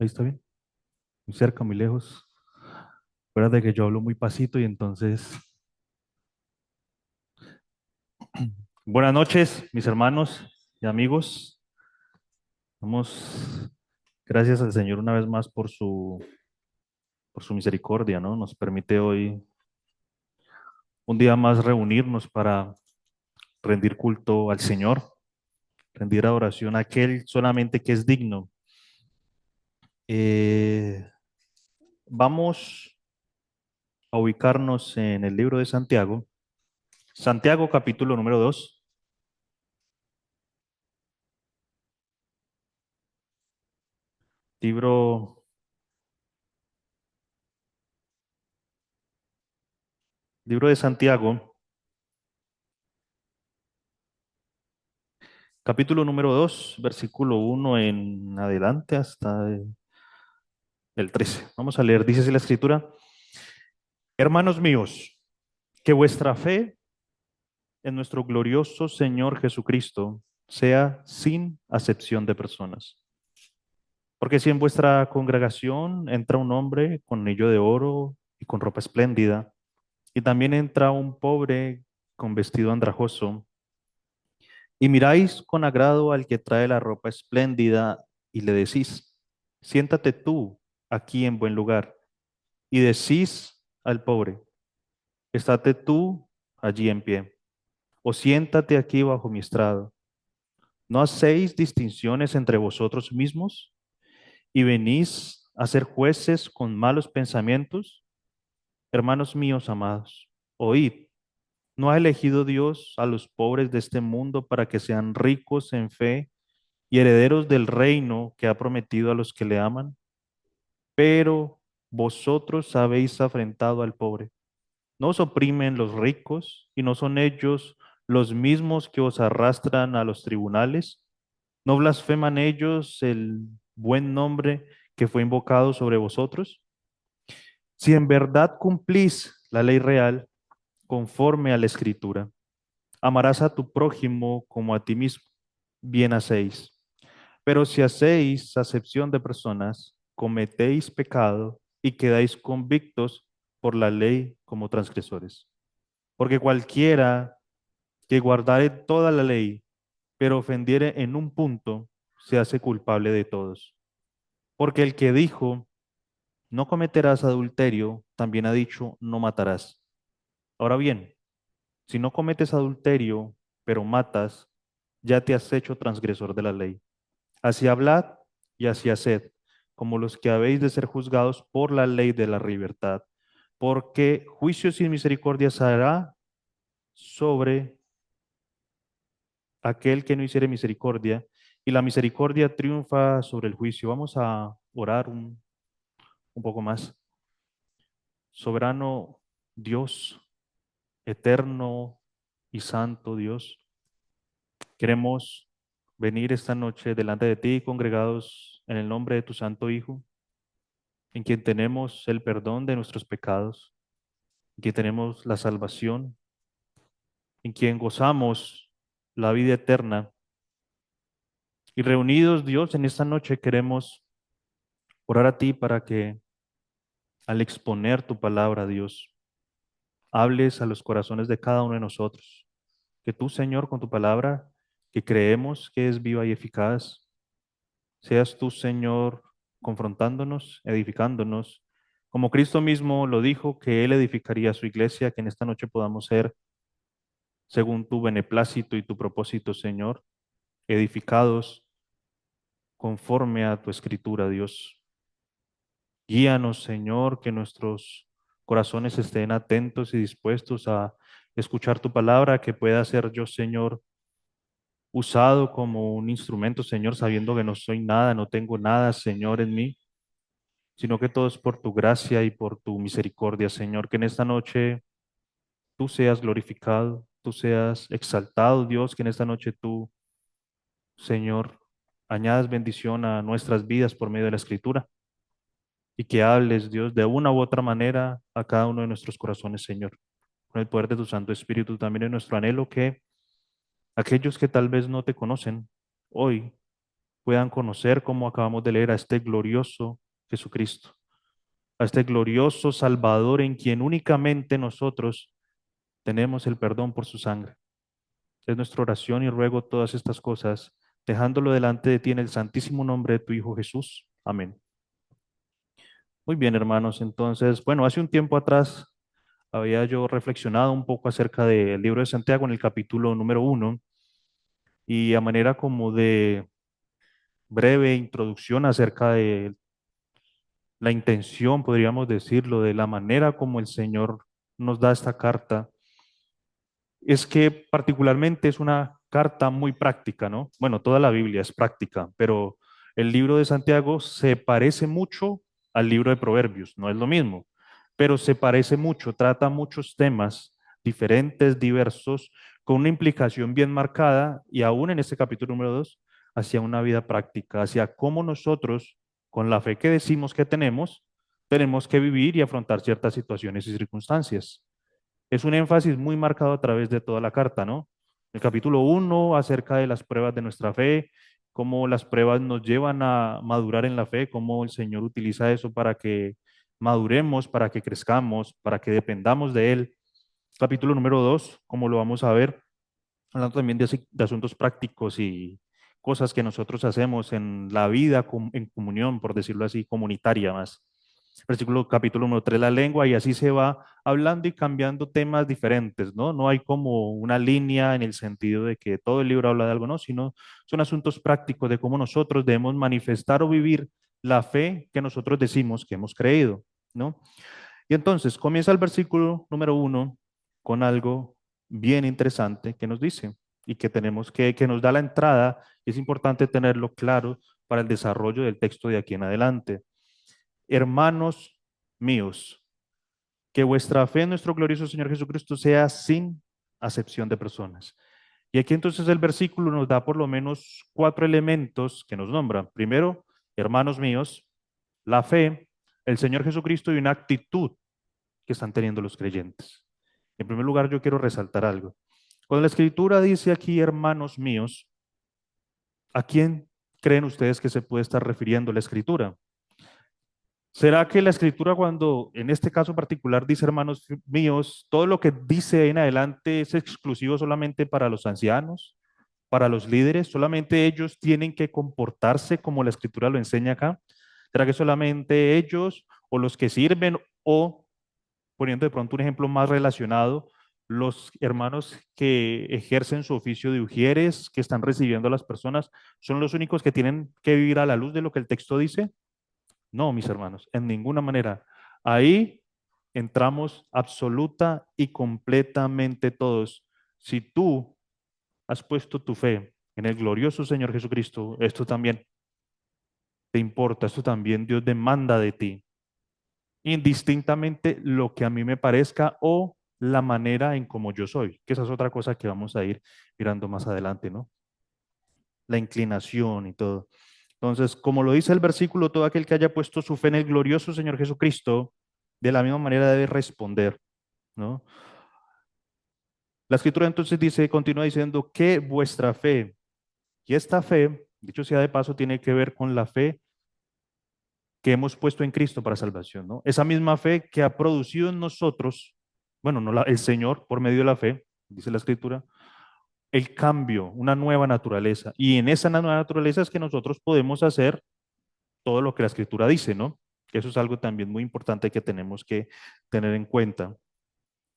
Ahí está bien. Muy cerca, muy lejos. Acuérdate que yo hablo muy pasito y entonces... Buenas noches, mis hermanos y amigos. Damos gracias al Señor una vez más por su misericordia, ¿no? Nos permite hoy un día más reunirnos para rendir culto al Señor, rendir adoración a aquel solamente que es digno. Eh, Vamos a ubicarnos en el libro de Santiago. Santiago capítulo número 2. Libro, libro de Santiago, capítulo número 2, versículo 1 en adelante hasta el 13. Vamos a leer, dice así la escritura: Hermanos míos, que vuestra fe en nuestro glorioso Señor Jesucristo sea sin acepción de personas. Porque si en vuestra congregación entra un hombre con anillo de oro y con ropa espléndida, y también entra un pobre con vestido andrajoso, y miráis con agrado al que trae la ropa espléndida y le decís, siéntate tú aquí en buen lugar, y decís al pobre, estate tú allí en pie, o siéntate aquí bajo mi estrado. ¿No hacéis distinciones entre vosotros mismos y venís a ser jueces con malos pensamientos? Hermanos míos amados, oíd, ¿no ha elegido Dios a los pobres de este mundo para que sean ricos en fe y herederos del reino que ha prometido a los que le aman? Pero vosotros habéis afrentado al pobre. ¿No os oprimen los ricos y no son ellos los mismos que os arrastran a los tribunales? ¿No blasfeman ellos el buen nombre que fue invocado sobre vosotros? Si en verdad cumplís la ley real conforme a la escritura, amarás a tu prójimo como a ti mismo, bien hacéis. Pero si hacéis acepción de personas, cometéis pecado y quedáis convictos por la ley como transgresores. Porque cualquiera que guardare toda la ley, pero ofendiere en un punto, se hace culpable de todos. Porque el que dijo, no cometerás adulterio, también ha dicho, no matarás. Ahora bien, si no cometes adulterio, pero matas, ya te has hecho transgresor de la ley. Así hablad y así haced, como los que habéis de ser juzgados por la ley de la libertad, porque juicio sin misericordia se hará sobre aquel que no hiciere misericordia, y la misericordia triunfa sobre el juicio. Vamos a orar un poco más. Soberano Dios, eterno y santo Dios, queremos venir esta noche delante de ti congregados en el nombre de tu Santo Hijo, en quien tenemos el perdón de nuestros pecados, en quien tenemos la salvación, en quien gozamos la vida eterna. Y reunidos, Dios, en esta noche queremos orar a ti para que al exponer tu palabra, Dios, hables a los corazones de cada uno de nosotros. Que tú, Señor, con tu palabra, que creemos que es viva y eficaz, seas tú, Señor, confrontándonos, edificándonos, como Cristo mismo lo dijo, que Él edificaría su iglesia, que en esta noche podamos ser, según tu beneplácito y tu propósito, Señor, edificados conforme a tu escritura, Dios. Guíanos, Señor, que nuestros corazones estén atentos y dispuestos a escuchar tu palabra, que pueda ser yo, Señor, usado como un instrumento, Señor, sabiendo que no soy nada, no tengo nada, Señor, en mí, sino que todo es por tu gracia y por tu misericordia, Señor, que en esta noche tú seas glorificado, tú seas exaltado, Dios, que en esta noche tú, Señor, añadas bendición a nuestras vidas por medio de la Escritura y que hables, Dios, de una u otra manera a cada uno de nuestros corazones, Señor. Con el poder de tu Santo Espíritu también es nuestro anhelo que aquellos que tal vez no te conocen hoy puedan conocer, como acabamos de leer, a este glorioso Jesucristo, a este glorioso Salvador en quien únicamente nosotros tenemos el perdón por su sangre. Es nuestra oración y ruego todas estas cosas, dejándolo delante de ti en el santísimo nombre de tu Hijo Jesús. Amén. Muy bien, hermanos. Entonces, bueno, hace un tiempo atrás había yo reflexionado un poco acerca del libro de Santiago en el capítulo número 1 y a manera como de breve introducción acerca de la intención, podríamos decirlo, de la manera como el Señor nos da esta carta, es que particularmente es una carta muy práctica, ¿no? Bueno, toda la Biblia es práctica, pero el libro de Santiago se parece mucho al libro de Proverbios, no es lo mismo, pero se parece mucho, trata muchos temas diferentes, diversos, con una implicación bien marcada y aún en este capítulo número 2, hacia una vida práctica, hacia cómo nosotros, con la fe que decimos que tenemos que vivir y afrontar ciertas situaciones y circunstancias. Es un énfasis muy marcado a través de toda la carta, ¿no? El capítulo 1 acerca de las pruebas de nuestra fe, cómo las pruebas nos llevan a madurar en la fe, cómo el Señor utiliza eso para que maduremos, para que crezcamos, para que dependamos de Él. Capítulo número 2, como lo vamos a ver, hablando también de asuntos prácticos y cosas que nosotros hacemos en la vida en comunión, por decirlo así, comunitaria más. Capítulo número 3, la lengua, y así se va hablando y cambiando temas diferentes, ¿no? No hay como una línea en el sentido de que todo el libro habla de algo, no, sino son asuntos prácticos de cómo nosotros debemos manifestar o vivir la fe que nosotros decimos que hemos creído, ¿no? Y entonces comienza el versículo número 1 con algo bien interesante que nos dice y que que nos da la entrada, y es importante tenerlo claro para el desarrollo del texto de aquí en adelante. Hermanos míos, que vuestra fe en nuestro glorioso Señor Jesucristo sea sin acepción de personas. Y aquí entonces el versículo nos da por lo menos 4 elementos que nos nombran. Primero, hermanos míos, la fe, el Señor Jesucristo y una actitud que están teniendo los creyentes. En primer lugar, yo quiero resaltar algo. Cuando la escritura dice aquí, hermanos míos, ¿a quién creen ustedes que se puede estar refiriendo la escritura? ¿Será que la escritura cuando en este caso particular dice hermanos míos, todo lo que dice en adelante es exclusivo solamente para los ancianos, para los líderes? ¿Solamente ellos tienen que comportarse como la escritura lo enseña acá? ¿Será que solamente ellos o los que sirven o poniendo de pronto un ejemplo más relacionado, los hermanos que ejercen su oficio de ujieres, que están recibiendo a las personas, son los únicos que tienen que vivir a la luz de lo que el texto dice? No, mis hermanos, en ninguna manera. Ahí entramos absoluta y completamente todos. Si tú has puesto tu fe en el glorioso Señor Jesucristo, esto también te importa, esto también Dios demanda de ti, indistintamente lo que a mí me parezca o la manera en como yo soy, que esa es otra cosa que vamos a ir mirando más adelante, ¿no? La inclinación y todo. Entonces, como lo dice el versículo, todo aquel que haya puesto su fe en el glorioso Señor Jesucristo, de la misma manera debe responder, ¿no? La escritura entonces dice, continúa diciendo que vuestra fe, y esta fe, dicho sea de paso, tiene que ver con la fe que hemos puesto en Cristo para salvación, ¿no? Esa misma fe que ha producido en nosotros, bueno, no el Señor por medio de la fe, dice la Escritura, el cambio, una nueva naturaleza. Y en esa nueva naturaleza es que nosotros podemos hacer todo lo que la Escritura dice, ¿no? Que eso es algo también muy importante que tenemos que tener en cuenta.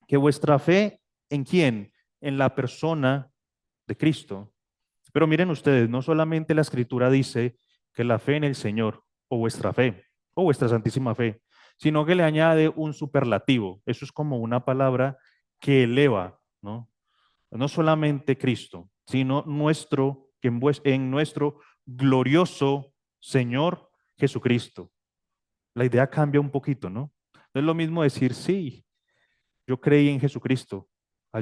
Que vuestra fe, ¿en quién? En la persona de Cristo. Pero miren ustedes, no solamente la Escritura dice que la fe en el Señor, o vuestra fe, o vuestra santísima fe, sino que le añade un superlativo. Eso es como una palabra que eleva, ¿no? No solamente Cristo, sino en nuestro glorioso Señor Jesucristo. La idea cambia un poquito, ¿no? No es lo mismo decir, sí, yo creí en Jesucristo.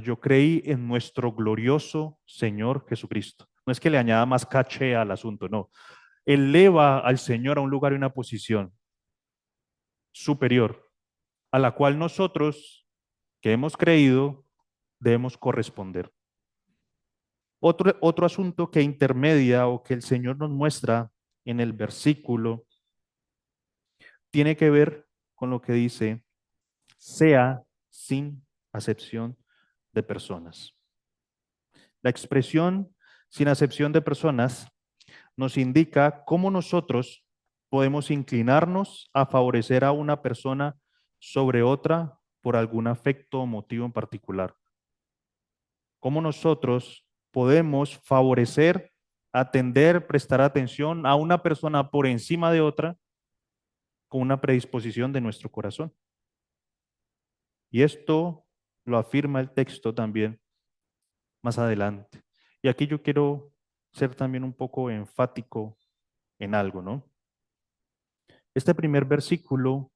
Yo creí en nuestro glorioso Señor Jesucristo. No es que le añada más caché al asunto, no. Eleva al Señor a un lugar y una posición superior, a la cual nosotros que hemos creído debemos corresponder. Otro asunto que intermedia o que el Señor nos muestra en el versículo tiene que ver con lo que dice, sea sin acepción de personas. La expresión sin acepción de personas nos indica cómo nosotros podemos inclinarnos a favorecer a una persona sobre otra por algún afecto o motivo en particular. Cómo nosotros podemos favorecer, atender, prestar atención a una persona por encima de otra con una predisposición de nuestro corazón. Y esto lo afirma el texto también más adelante. Y aquí yo quiero ser también un poco enfático en algo, ¿no? Este primer versículo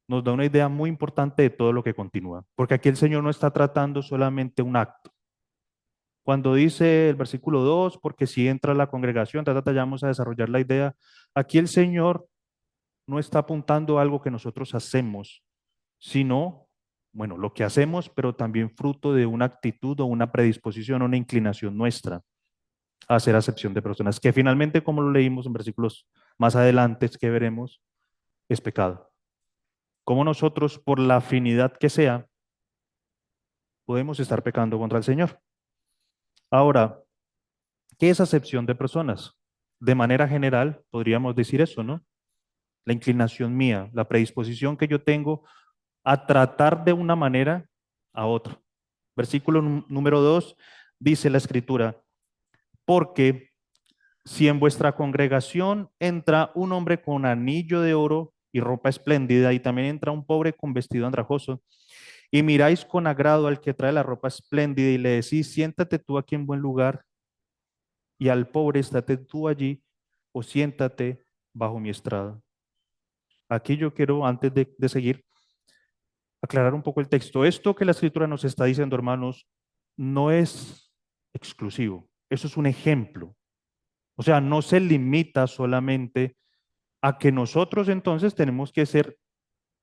nos da una idea muy importante de todo lo que continúa, porque aquí el Señor no está tratando solamente un acto. Cuando dice el versículo 2, porque si entra la congregación, ya vamos a desarrollar la idea, aquí el Señor no está apuntando a algo que nosotros hacemos, sino, bueno, lo que hacemos, pero también fruto de una actitud o una predisposición, una inclinación nuestra a hacer acepción de personas, que finalmente, como lo leímos en versículos más adelante, que veremos, es pecado. Como nosotros, por la afinidad que sea, podemos estar pecando contra el Señor. Ahora, ¿qué es acepción de personas? De manera general, podríamos decir eso, ¿no? La inclinación mía, la predisposición que yo tengo a tratar de una manera a otra. Versículo número 2 dice la escritura, porque si en vuestra congregación entra un hombre con anillo de oro y ropa espléndida, y también entra un pobre con vestido andrajoso, y miráis con agrado al que trae la ropa espléndida y le decís, siéntate tú aquí en buen lugar, y al pobre, estate tú allí, o siéntate bajo mi estrado. Aquí yo quiero, antes de seguir, aclarar un poco el texto. Esto que la escritura nos está diciendo, hermanos, no es exclusivo. Eso es un ejemplo. O sea, no se limita solamente a que nosotros entonces tenemos que ser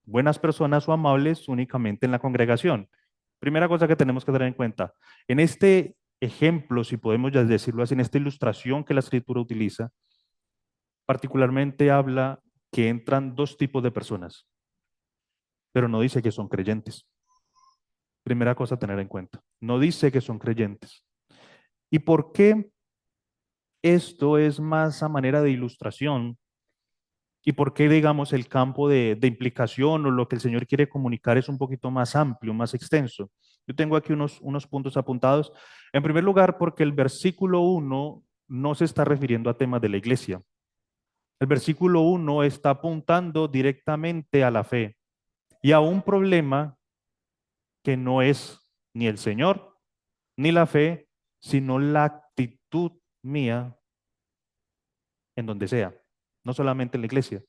buenas personas o amables únicamente en la congregación. Primera cosa que tenemos que tener en cuenta. En este ejemplo, si podemos ya decirlo así, en esta ilustración que la escritura utiliza, particularmente habla que entran dos tipos de personas, pero no dice que son creyentes. Primera cosa a tener en cuenta. No dice que son creyentes. ¿Y por qué esto es más a manera de ilustración? ¿Y por qué, digamos, el campo de implicación o lo que el Señor quiere comunicar es un poquito más amplio, más extenso? Yo tengo aquí unos puntos apuntados. En primer lugar, porque el versículo 1 no se está refiriendo a temas de la iglesia. El versículo 1 está apuntando directamente a la fe y a un problema que no es ni el Señor ni la fe, sino la actitud mía en donde sea, no solamente en la iglesia,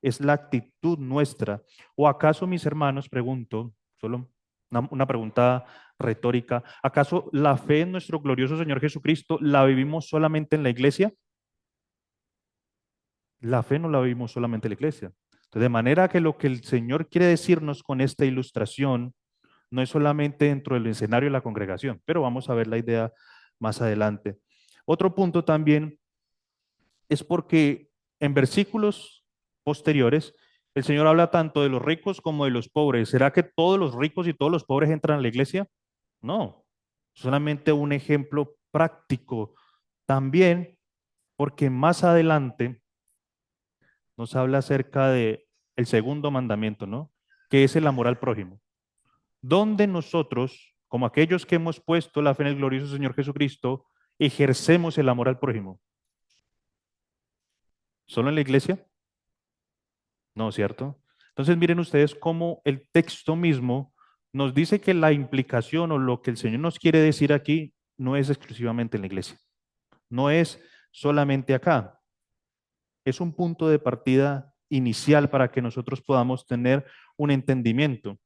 es la actitud nuestra. ¿O acaso, mis hermanos, pregunto, solo una pregunta retórica, ¿acaso la fe en nuestro glorioso Señor Jesucristo la vivimos solamente en la iglesia? La fe no la vivimos solamente en la iglesia. Entonces, de manera que lo que el Señor quiere decirnos con esta ilustración no es solamente dentro del escenario de la congregación, pero vamos a ver la idea más adelante. Otro punto también es porque en versículos posteriores el Señor habla tanto de los ricos como de los pobres. ¿Será que todos los ricos y todos los pobres entran a la iglesia? No, solamente un ejemplo práctico. También porque más adelante nos habla acerca de el segundo mandamiento, ¿no? Que es el amor al prójimo. Donde nosotros, como aquellos que hemos puesto la fe en el glorioso Señor Jesucristo, ejercemos el amor al prójimo. ¿Solo en la iglesia? No, ¿cierto? Entonces miren ustedes cómo el texto mismo nos dice que la implicación o lo que el Señor nos quiere decir aquí no es exclusivamente en la iglesia, no es solamente acá, es un punto de partida inicial para que nosotros podamos tener un entendimiento.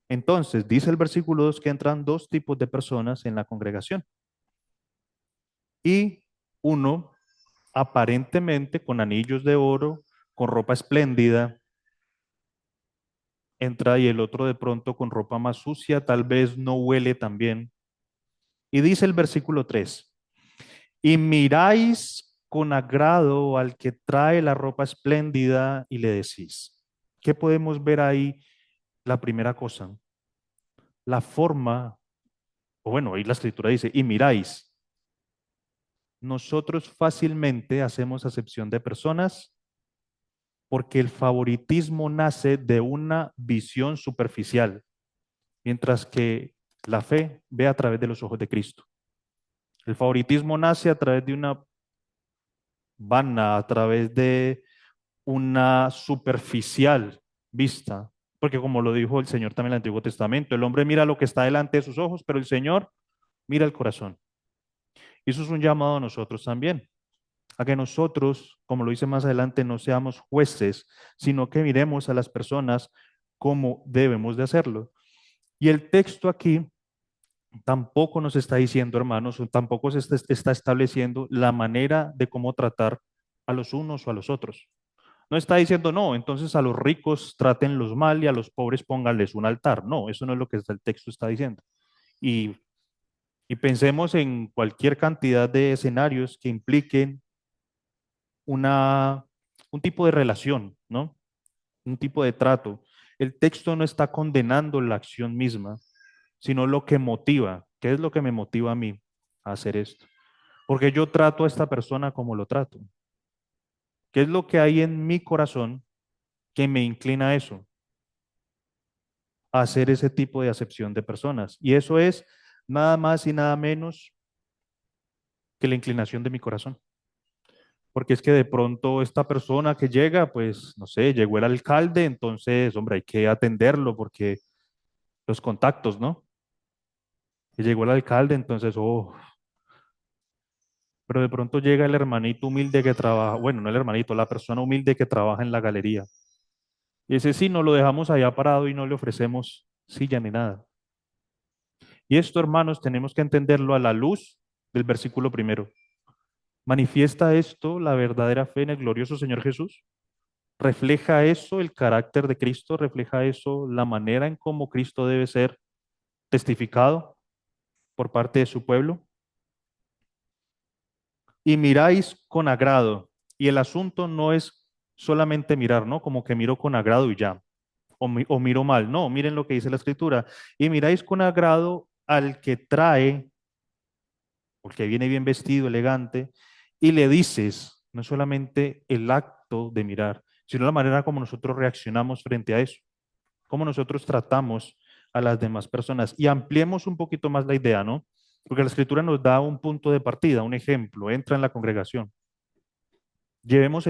Entonces, dice el versículo 2 que entran dos tipos de personas en la congregación y uno aparentemente con anillos de oro, con ropa espléndida, entra y el otro de pronto con ropa más sucia, tal vez no huele tan bien. Y dice el versículo 3: y miráis con agrado al que trae la ropa espléndida y le decís. ¿Qué podemos ver ahí? La primera cosa, la forma, o bueno, ahí la escritura dice, y miráis. Nosotros fácilmente hacemos acepción de personas porque el favoritismo nace de una visión superficial, mientras que la fe ve a través de los ojos de Cristo. El favoritismo nace a través de una vana, a través de una superficial vista, porque como lo dijo el Señor también en el Antiguo Testamento, el hombre mira lo que está delante de sus ojos, pero el Señor mira el corazón. Y eso es un llamado a nosotros también, a que nosotros, como lo dice más adelante, no seamos jueces, sino que miremos a las personas como debemos de hacerlo. Y el texto aquí tampoco nos está diciendo, hermanos, o tampoco se está estableciendo la manera de cómo tratar a los unos o a los otros. No está diciendo, no, entonces a los ricos trátenlos mal y a los pobres pónganles un altar. No, eso no es lo que el texto está diciendo. Y, y pensemos en cualquier cantidad de escenarios que impliquen una, un tipo de relación, ¿no? Un tipo de trato. El texto no está condenando la acción misma, sino lo que motiva. ¿Qué es lo que me motiva a mí a hacer esto? Porque yo trato a esta persona como lo trato. ¿Qué es lo que hay en mi corazón que me inclina a eso? A hacer ese tipo de acepción de personas. Y eso es nada más y nada menos que la inclinación de mi corazón. Porque es que de pronto esta persona que llega, pues, no sé, llegó el alcalde, entonces, hombre, hay que atenderlo porque los contactos, ¿no? Y llegó el alcalde, entonces, oh, pero de pronto llega el hermanito humilde que trabaja, bueno, no el hermanito, la persona humilde que trabaja en la galería. Y ese sí, no lo dejamos allá parado y no le ofrecemos silla ni nada. Y esto, hermanos, tenemos que entenderlo a la luz del versículo primero. ¿Manifiesta esto la verdadera fe en el glorioso Señor Jesús? ¿Refleja eso el carácter de Cristo? ¿Refleja eso la manera en cómo Cristo debe ser testificado por parte de su pueblo? Y miráis con agrado. Y el asunto no es solamente mirar, ¿no? Como que miro con agrado y ya. O miro mal. No, miren lo que dice la Escritura. Y miráis con agrado al que trae, porque viene bien vestido, elegante, y le dices, no solamente el acto de mirar, sino la manera como nosotros reaccionamos frente a eso, cómo nosotros tratamos a las demás personas. Y ampliemos un poquito más la idea, ¿no? Porque la escritura nos da un punto de partida, un ejemplo, entra en la congregación. Llevemos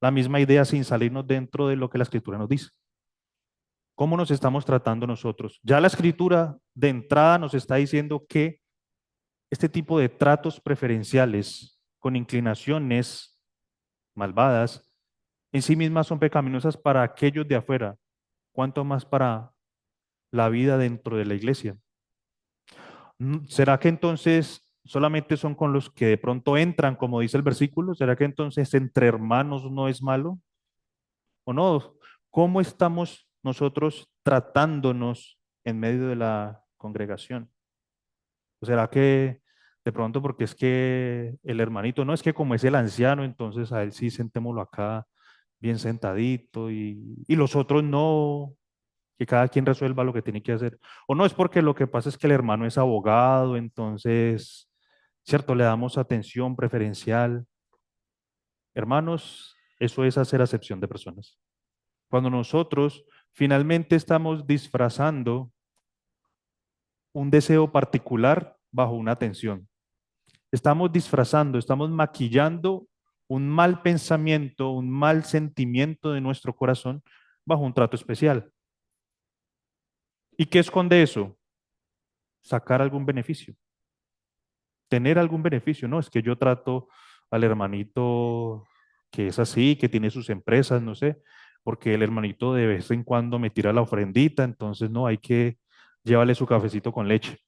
la misma idea sin salirnos dentro de lo que la escritura nos dice. ¿Cómo nos estamos tratando nosotros? Ya la escritura de entrada nos está diciendo que este tipo de tratos preferenciales con inclinaciones malvadas en sí mismas son pecaminosas para aquellos de afuera, cuanto más para la vida dentro de la iglesia. ¿Será que entonces solamente son con los que de pronto entran, como dice el versículo? ¿Será que entonces entre hermanos no es malo? ¿O no? ¿Cómo estamos nosotros tratándonos en medio de la congregación? ¿O será que de pronto porque es que el hermanito, no es que como es el anciano, entonces a él sí sentémoslo acá bien sentadito y los otros no, que cada quien resuelva lo que tiene que hacer? O no es porque lo que pasa es que el hermano es abogado, entonces, cierto, le damos atención preferencial. Hermanos, eso es hacer acepción de personas. Cuando nosotros finalmente estamos disfrazando un deseo particular bajo una atención. Estamos disfrazando, estamos maquillando un mal pensamiento, un mal sentimiento de nuestro corazón bajo un trato especial. ¿Y qué esconde eso? Sacar algún beneficio, tener algún beneficio. No, es que yo trato al hermanito que es así, que tiene sus empresas, no sé, porque el hermanito de vez en cuando me tira la ofrendita, entonces no, hay que llevarle su cafecito con leche.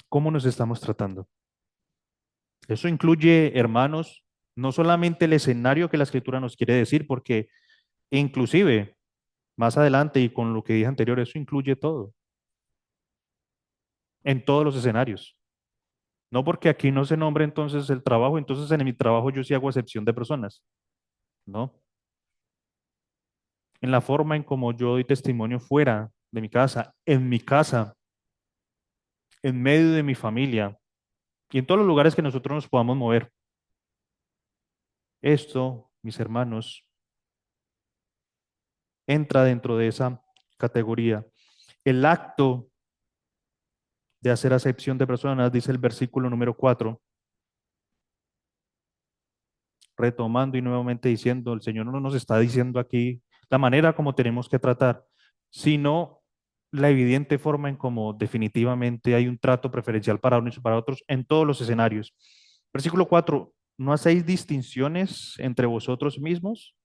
¿Cómo nos estamos tratando? Eso incluye, hermanos, no solamente el escenario que la escritura nos quiere decir, porque inclusive más adelante y con lo que dije anterior, eso incluye todo. en todos los escenarios. No porque aquí no se nombre entonces el trabajo, entonces en mi trabajo yo sí hago acepción de personas. No. En la forma en como yo doy testimonio fuera de mi casa, en medio de mi familia y en todos los lugares que nosotros nos podamos mover. Esto, mis hermanos, entra dentro de esa categoría. El acto de hacer acepción de personas, dice el versículo número 4, retomando y nuevamente diciendo, el Señor no nos está diciendo aquí la manera como tenemos que tratar, sino la evidente forma en cómo definitivamente hay un trato preferencial para unos y para otros en todos los escenarios. Versículo 4, no hacéis distinciones entre vosotros mismos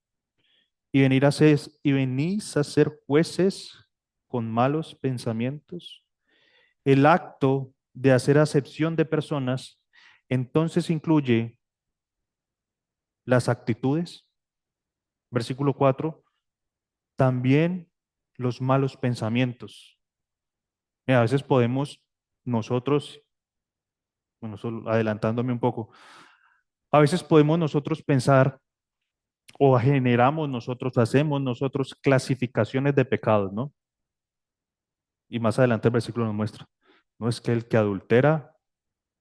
y venís a ser jueces con malos pensamientos. El acto de hacer acepción de personas entonces incluye las actitudes, versículo 4, también los malos pensamientos. A veces podemos nosotros, bueno, solo adelantándome un poco, a veces podemos nosotros pensar o generamos nosotros, hacemos nosotros clasificaciones de pecados, ¿no? Y más adelante el versículo nos muestra, no es que el que adultera,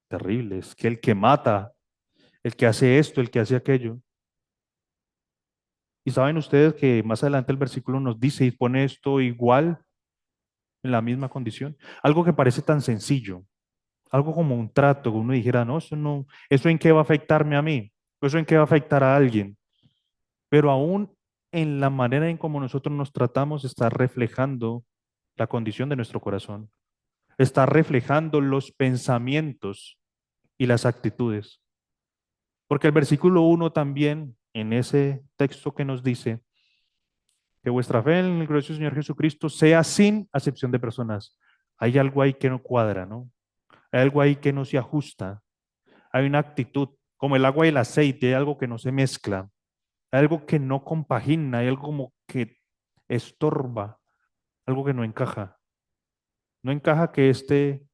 terrible, es que el que mata, el que hace esto, el que hace aquello. Y saben ustedes que más adelante el versículo nos dice y pone esto igual en la misma condición. Algo que parece tan sencillo, algo como un trato, uno dijera, no, ¿eso en qué va a afectarme a mí? ¿Eso en qué va a afectar a alguien? Pero aún en la manera en cómo nosotros nos tratamos está reflejando la condición de nuestro corazón, está reflejando los pensamientos y las actitudes. Porque el versículo 1 también, en ese texto que nos dice, que vuestra fe en el glorioso Señor Jesucristo sea sin acepción de personas. Hay algo ahí que no cuadra, ¿no? Hay algo ahí que no se ajusta. Hay una actitud, como el agua y el aceite, hay algo que no se mezcla. Hay algo que no compagina, hay algo como que estorba, algo que no encaja. No encaja que este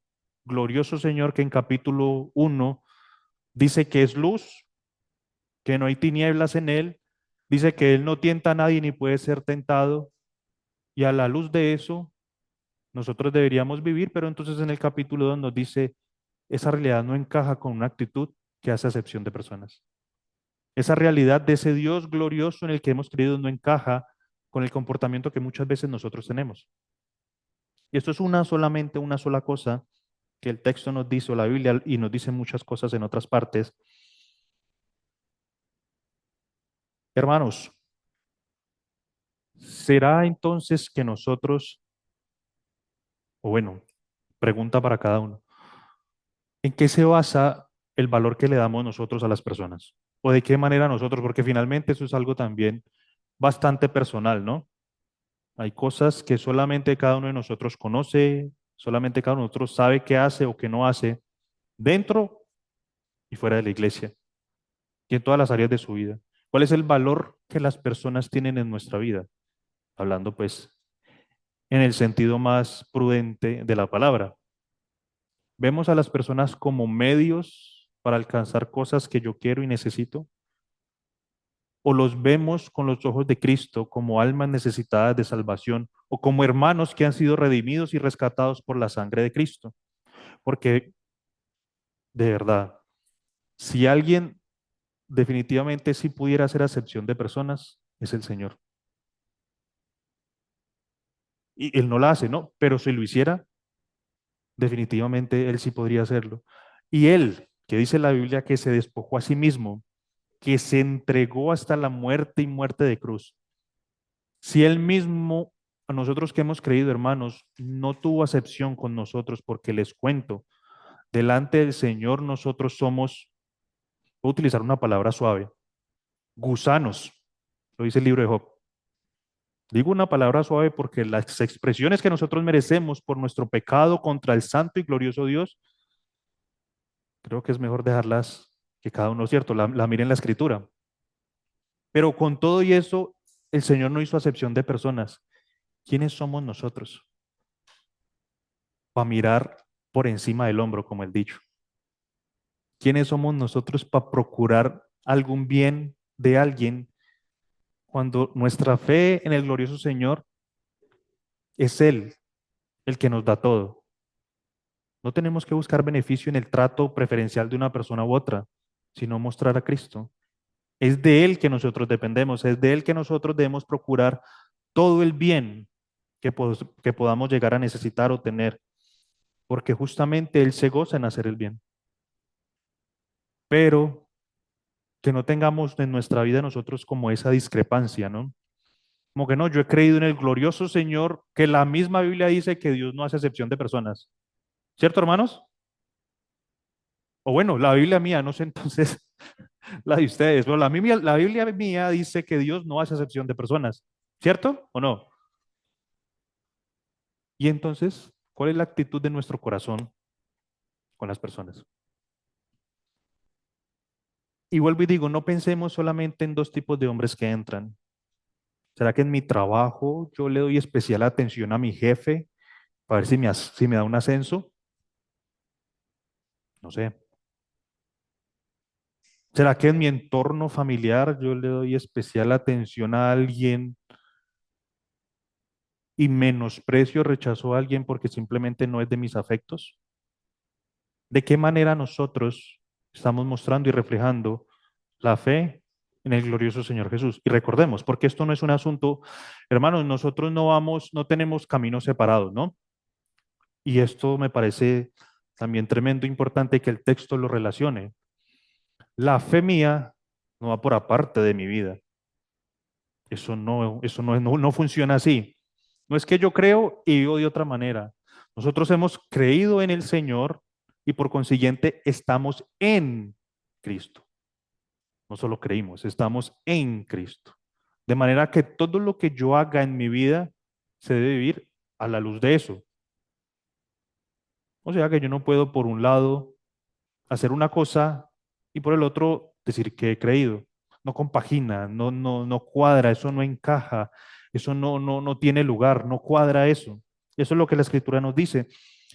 glorioso Señor que en capítulo 1 dice que es luz, que no hay tinieblas en él, dice que él no tienta a nadie ni puede ser tentado, y a la luz de eso nosotros deberíamos vivir, pero entonces en el capítulo 2 nos dice, esa realidad no encaja con una actitud que hace acepción de personas. Esa realidad de ese Dios glorioso en el que hemos creído no encaja con el comportamiento que muchas veces nosotros tenemos. Y esto es solamente una sola cosa que el texto nos dice, o la Biblia, y nos dice muchas cosas en otras partes. Hermanos, ¿será entonces que nosotros, o bueno, pregunta para cada uno, ¿en qué se basa el valor que le damos nosotros a las personas? ¿O de qué manera nosotros? Porque finalmente eso es algo también bastante personal, ¿no? Hay cosas que solamente cada uno de nosotros conoce, solamente cada uno de nosotros sabe qué hace o qué no hace, dentro y fuera de la iglesia, y en todas las áreas de su vida. ¿Cuál es el valor que las personas tienen en nuestra vida? Hablando pues en el sentido más prudente de la palabra. ¿Vemos a las personas como medios para alcanzar cosas que yo quiero y necesito? ¿O los vemos con los ojos de Cristo como almas necesitadas de salvación o como hermanos que han sido redimidos y rescatados por la sangre de Cristo? Porque de verdad, si alguien definitivamente sí pudiera hacer acepción de personas, es el Señor. Y Él no la hace, ¿no? Pero si lo hiciera, definitivamente Él sí podría hacerlo. Y Él, que dice la Biblia que se despojó a sí mismo, que se entregó hasta la muerte y muerte de cruz. Si Él mismo, a nosotros que hemos creído, hermanos, no tuvo acepción con nosotros, porque les cuento, delante del Señor nosotros somos, voy a utilizar una palabra suave, gusanos, lo dice el libro de Job. Digo una palabra suave porque las expresiones que nosotros merecemos por nuestro pecado contra el santo y glorioso Dios, creo que es mejor dejarlas que cada uno, ¿cierto? La mire en la escritura. Pero con todo y eso, el Señor no hizo acepción de personas. ¿Quiénes somos nosotros para mirar por encima del hombro, como el dicho. ¿Quiénes somos nosotros para procurar algún bien de alguien cuando nuestra fe en el glorioso Señor es Él el que nos da todo? No tenemos que buscar beneficio en el trato preferencial de una persona u otra, sino mostrar a Cristo. Es de Él que nosotros dependemos, es de Él que nosotros debemos procurar todo el bien que podamos llegar a necesitar o tener, porque justamente Él se goza en hacer el bien. Pero que no tengamos en nuestra vida nosotros como esa discrepancia, ¿no? Como que no, yo he creído en el glorioso Señor, que la misma Biblia dice que Dios no hace excepción de personas. ¿Cierto, hermanos? O bueno, la Biblia mía, no sé entonces la de ustedes, pero la Biblia mía dice que Dios no hace excepción de personas. ¿Cierto o no? Y entonces, ¿cuál es la actitud de nuestro corazón con las personas? Y vuelvo y digo, no pensemos solamente en dos tipos de hombres que entran. ¿Será que en mi trabajo yo le doy especial atención a mi jefe para ver si me da un ascenso? No sé. ¿Será que en mi entorno familiar yo le doy especial atención a alguien y menosprecio o rechazo a alguien porque simplemente no es de mis afectos? ¿De qué manera nosotros estamos mostrando y reflejando la fe en el glorioso Señor Jesús? Y recordemos, porque esto no es un asunto, hermanos, nosotros no vamos, no tenemos caminos separados, ¿no? Y esto me parece también tremendo, importante que el texto lo relacione. La fe mía no va por aparte de mi vida. No funciona así. No es que yo creo y vivo de otra manera. Nosotros hemos creído en el Señor y por consiguiente estamos en Cristo. No solo creímos, estamos en Cristo. De manera que todo lo que yo haga en mi vida se debe vivir a la luz de eso. O sea que yo no puedo por un lado hacer una cosa y por el otro decir que he creído. No compagina, no cuadra, eso no encaja, eso no tiene lugar, no cuadra eso. Eso es lo que la escritura nos dice.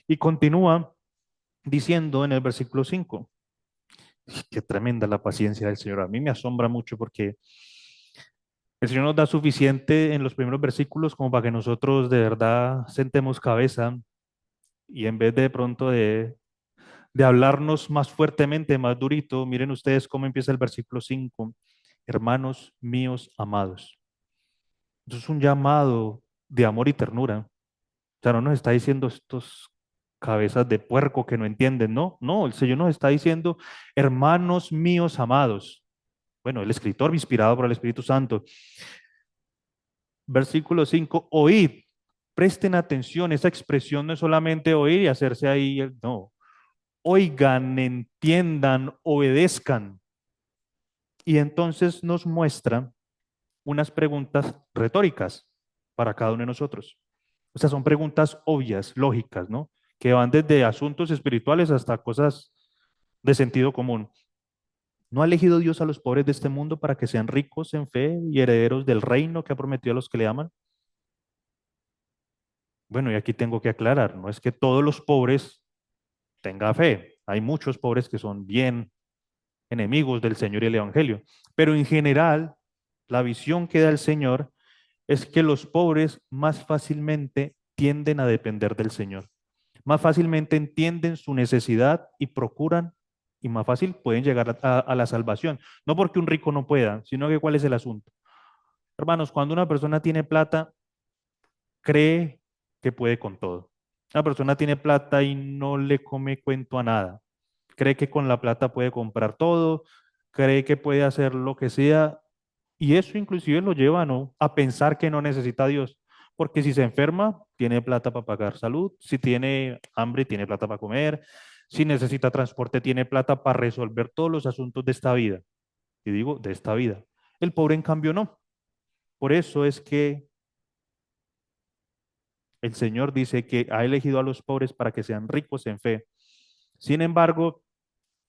Y continúa diciendo en el versículo 5. Qué tremenda la paciencia del Señor. A mí me asombra mucho porque el Señor nos da suficiente en los primeros versículos como para que nosotros de verdad sentemos cabeza y en vez de pronto de hablarnos más fuertemente, más durito, miren ustedes cómo empieza el versículo 5. Hermanos míos amados. Eso es un llamado de amor y ternura. O sea, no nos está diciendo estos cabezas de puerco que no entienden, no, no, el Señor nos está diciendo, hermanos míos amados. Bueno, el escritor inspirado por el Espíritu Santo. Versículo 5. Oíd, presten atención, esa expresión no es solamente oír y hacerse ahí, no, oigan, entiendan, obedezcan. Y entonces nos muestra unas preguntas retóricas para cada uno de nosotros. O sea, son preguntas obvias, lógicas, ¿no? Que van desde asuntos espirituales hasta cosas de sentido común. ¿No ha elegido Dios a los pobres de este mundo para que sean ricos en fe y herederos del reino que ha prometido a los que le aman? Bueno, y aquí tengo que aclarar, no es que todos los pobres tengan fe. Hay muchos pobres que son bien enemigos del Señor y el Evangelio. Pero en general, la visión que da el Señor es que los pobres más fácilmente tienden a depender del Señor. Más fácilmente entienden su necesidad y procuran, y más fácil pueden llegar a la salvación. No porque un rico no pueda, sino que cuál es el asunto. Hermanos, cuando una persona tiene plata, cree que puede con todo. Una persona tiene plata y no le come cuento a nada. Cree que con la plata puede comprar todo, cree que puede hacer lo que sea, y eso inclusive lo lleva, ¿no?, a pensar que no necesita a Dios, porque si se enferma, tiene plata para pagar salud, si tiene hambre, tiene plata para comer, si necesita transporte, tiene plata para resolver todos los asuntos de esta vida. Y digo, de esta vida. El pobre, en cambio, no. Por eso es que el Señor dice que ha elegido a los pobres para que sean ricos en fe. Sin embargo,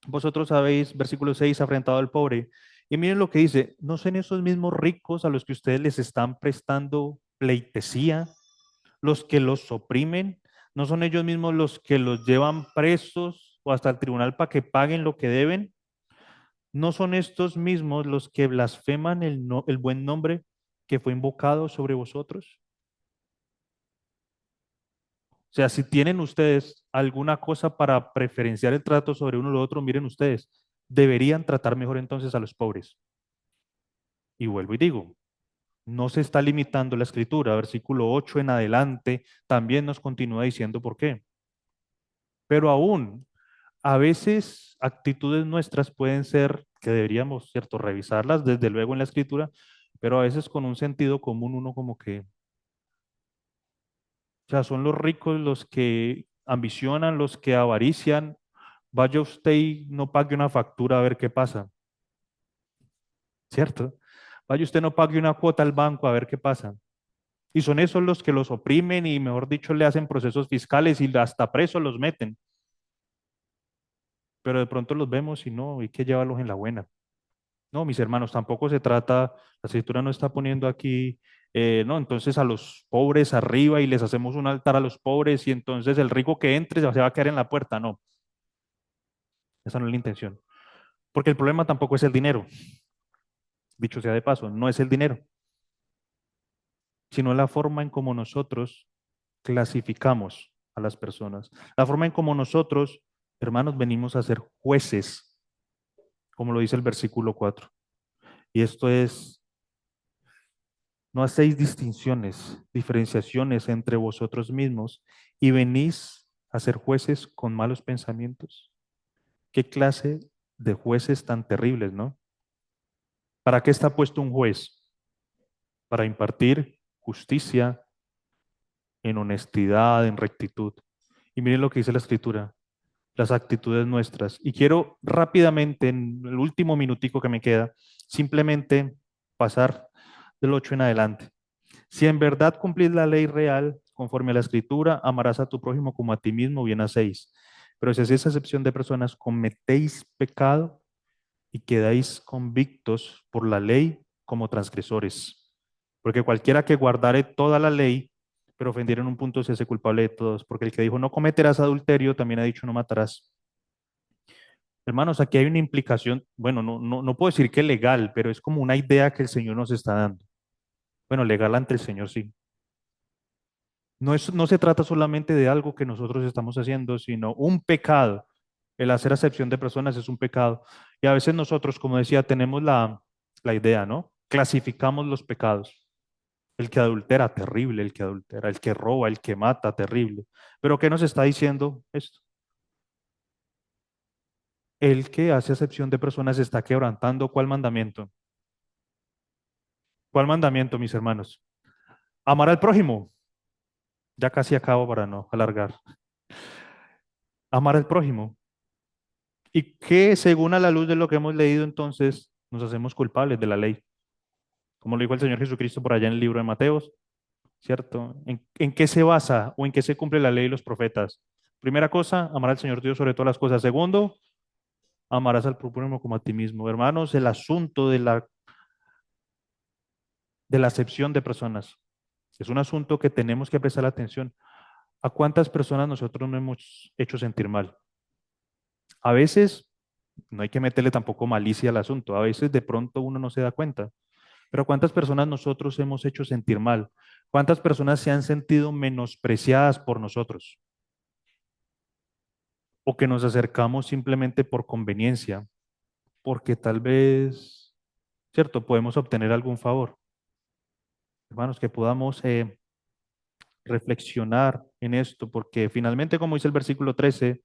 vosotros habéis, versículo 6, afrentado al pobre. Y miren lo que dice, ¿no son esos mismos ricos a los que ustedes les están prestando pleitesía, los que los oprimen, ¿No son ellos mismos los que los llevan presos o hasta el tribunal para que paguen lo que deben? ¿No son estos mismos los que blasfeman el buen nombre que fue invocado sobre vosotros? O sea, si tienen ustedes alguna cosa para preferenciar el trato sobre uno o otro, miren ustedes, deberían tratar mejor entonces a los pobres. Y vuelvo y digo, no se está limitando la escritura, versículo 8 en adelante también nos continúa diciendo por qué. Pero aún, a veces actitudes nuestras pueden ser que deberíamos, ¿cierto?, revisarlas desde luego en la escritura, pero a veces con un sentido común uno como que, o sea, son los ricos los que ambicionan, los que avarician. Vaya usted y no pague una factura a ver qué pasa, ¿cierto? Vaya usted no pague una cuota al banco a ver qué pasa. Y son esos los que los oprimen y, mejor dicho, le hacen procesos fiscales y hasta presos los meten. Pero de pronto los vemos y no, hay que llevarlos en la buena. No, mis hermanos, tampoco se trata, la escritura no está poniendo aquí, no, entonces a los pobres arriba y les hacemos un altar a los pobres y entonces el rico que entre se va a quedar en la puerta. No, esa no es la intención. Porque el problema tampoco es el dinero, dicho sea de paso, no es el dinero, sino la forma en cómo nosotros clasificamos a las personas. La forma en cómo nosotros, hermanos, venimos a ser jueces, como lo dice el versículo 4. Y esto es, no hacéis distinciones, diferenciaciones entre vosotros mismos y venís a ser jueces con malos pensamientos. ¿Qué clase de jueces tan terribles, no? ¿Para qué está puesto un juez? Para impartir justicia en honestidad, en rectitud. Y miren lo que dice la escritura, las actitudes nuestras. Y quiero rápidamente, en el último minutico que me queda, simplemente pasar del 8 en adelante. Si en verdad cumplís la ley real, conforme a la escritura, amarás a tu prójimo como a ti mismo, bien hacéis. Pero si hacéis excepción de personas, cometéis pecado y quedáis convictos por la ley como transgresores. Porque cualquiera que guardare toda la ley, pero ofendiera en un punto, se hace culpable de todos. Porque el que dijo no cometerás adulterio, también ha dicho no matarás. Hermanos, aquí hay una implicación, bueno, no puedo decir que legal, pero es como una idea que el Señor nos está dando. Bueno, legal ante el Señor, sí. No se trata solamente de algo que nosotros estamos haciendo, sino un pecado. El hacer acepción de personas es un pecado. Y a veces nosotros, como decía, tenemos la idea, ¿no? Clasificamos los pecados. El que adultera, terrible, el que adultera, el que roba, el que mata, terrible. Pero ¿qué nos está diciendo esto? El que hace acepción de personas está quebrantando ¿cuál mandamiento? ¿Cuál mandamiento, mis hermanos? Amar al prójimo. Ya casi acabo para no alargar. Amar al prójimo. Y que según a la luz de lo que hemos leído, entonces nos hacemos culpables de la ley. Como lo dijo el Señor Jesucristo por allá en el libro de Mateos, ¿cierto? ¿En qué se basa o en qué se cumple la ley y los profetas? Primera cosa, amar al Señor Dios sobre todas las cosas. Segundo, amarás al prójimo como a ti mismo. Hermanos, el asunto de la acepción de personas es un asunto que tenemos que prestar atención. ¿A cuántas personas nosotros no hemos hecho sentir mal? A veces no hay que meterle tampoco malicia al asunto. A veces de pronto uno no se da cuenta. Pero ¿cuántas personas nosotros hemos hecho sentir mal? ¿Cuántas personas se han sentido menospreciadas por nosotros? O que nos acercamos simplemente por conveniencia, porque tal vez, ¿cierto? Podemos obtener algún favor. Hermanos, que podamos reflexionar en esto, porque finalmente, como dice el versículo 13,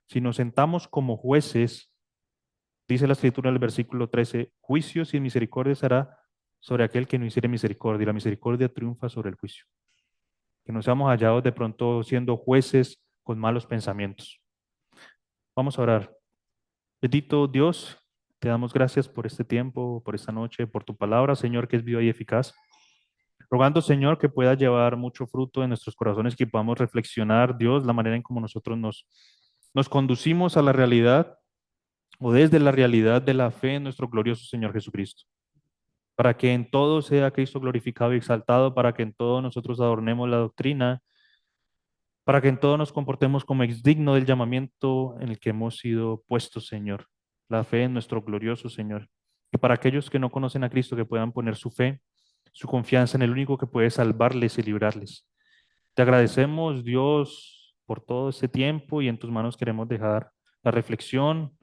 si nos sentamos como jueces, dice la escritura en el versículo 13, juicio sin misericordia será sobre aquel que no hiciere misericordia, y la misericordia triunfa sobre el juicio. Que no seamos hallados de pronto siendo jueces con malos pensamientos. Vamos a orar. Bendito Dios, te damos gracias por este tiempo, por esta noche, por tu palabra, Señor, que es viva y eficaz. Rogando, Señor, que pueda llevar mucho fruto en nuestros corazones, que podamos reflexionar, Dios, la manera en cómo nosotros nos conducimos a la realidad o desde la realidad de la fe en nuestro glorioso Señor Jesucristo. Para que en todo sea Cristo glorificado y exaltado, para que en todo nosotros adornemos la doctrina para que en todo nos comportemos como es digno del llamamiento en el que hemos sido puestos, Señor. La fe en nuestro glorioso Señor. Y para aquellos que no conocen a Cristo, que puedan poner su fe, su confianza en el único que puede salvarles y librarles. Te agradecemos, Dios, por todo este tiempo y en tus manos queremos dejar la reflexión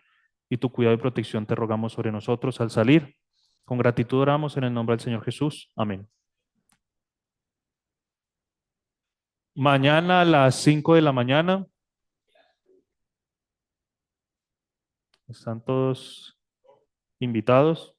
y tu cuidado y protección te rogamos sobre nosotros al salir. Con gratitud oramos en el nombre del Señor Jesús. Amén. Mañana a las 5 de la mañana están todos invitados.